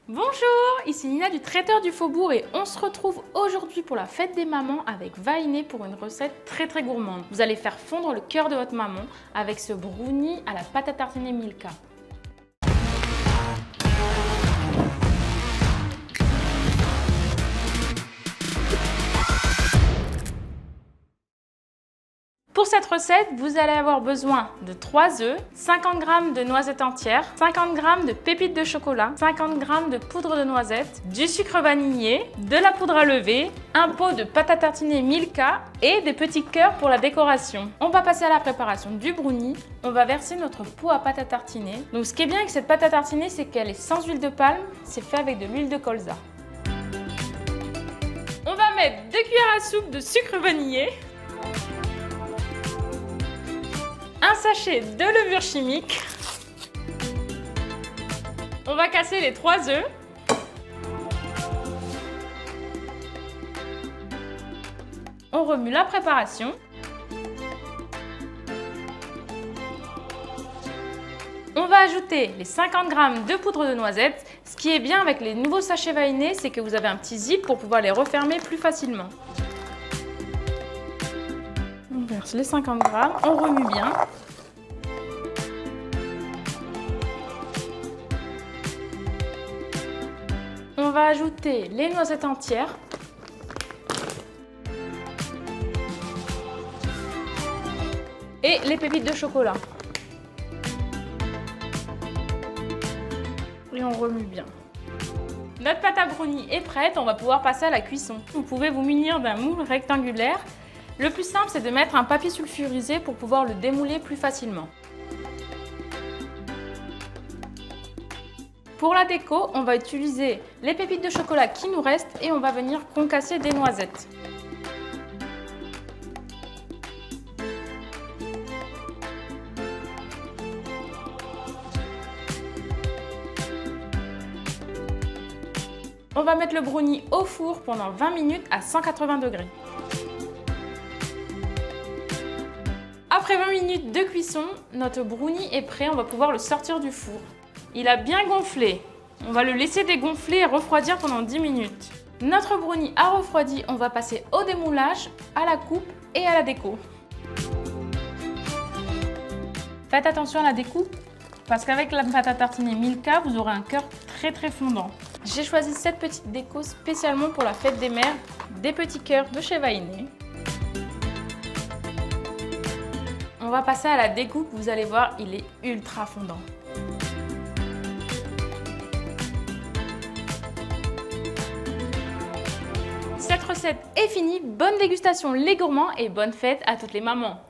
Bonjour, ici Nina du Traiteur du Faubourg et on se retrouve aujourd'hui pour la fête des mamans avec Vainé pour une recette très gourmande. Vous allez faire fondre le cœur de votre maman avec ce brownie à la pâte à tartiner Milka. Pour cette recette, vous allez avoir besoin de 3 œufs, 50 g de noisettes entières, 50 g de pépites de chocolat, 50 g de poudre de noisette, du sucre vanillé, de la poudre à lever, un pot de pâte à tartiner Milka et des petits cœurs pour la décoration. On va passer à la préparation du brownie. On va verser notre pot à pâte à tartiner. Donc ce qui est bien avec cette pâte à tartiner, c'est qu'elle est sans huile de palme, c'est fait avec de l'huile de colza. On va mettre 2 cuillères à soupe de sucre vanillé, un sachet de levure chimique. On va casser les 3 œufs. On remue la préparation. On va ajouter les 50 g de poudre de noisette. Ce qui est bien avec les nouveaux sachets Vainé, c'est que vous avez un petit zip pour pouvoir les refermer plus facilement. On verse les 50 g, on remue bien. On va ajouter les noisettes entières. Et les pépites de chocolat. Et on remue bien. Notre pâte à brownie est prête, on va pouvoir passer à la cuisson. Vous pouvez vous munir d'un moule rectangulaire. Le plus simple, c'est de mettre un papier sulfurisé pour pouvoir le démouler plus facilement. Pour la déco, on va utiliser les pépites de chocolat qui nous restent et on va venir concasser des noisettes. On va mettre le brownie au four pendant 20 minutes à 180 degrés. Après 20 minutes de cuisson, notre brownie est prêt, on va pouvoir le sortir du four. Il a bien gonflé. On va le laisser dégonfler et refroidir pendant 10 minutes. Notre brownie a refroidi, on va passer au démoulage, à la coupe et à la déco. Faites attention à la découpe, parce qu'avec la pâte à tartiner Milka, vous aurez un cœur très fondant. J'ai choisi cette petite déco spécialement pour la fête des mères, des petits cœurs de chez Vainé. On va passer à la découpe, vous allez voir, il est ultra fondant. Cette recette est finie, bonne dégustation les gourmands et bonne fête à toutes les mamans.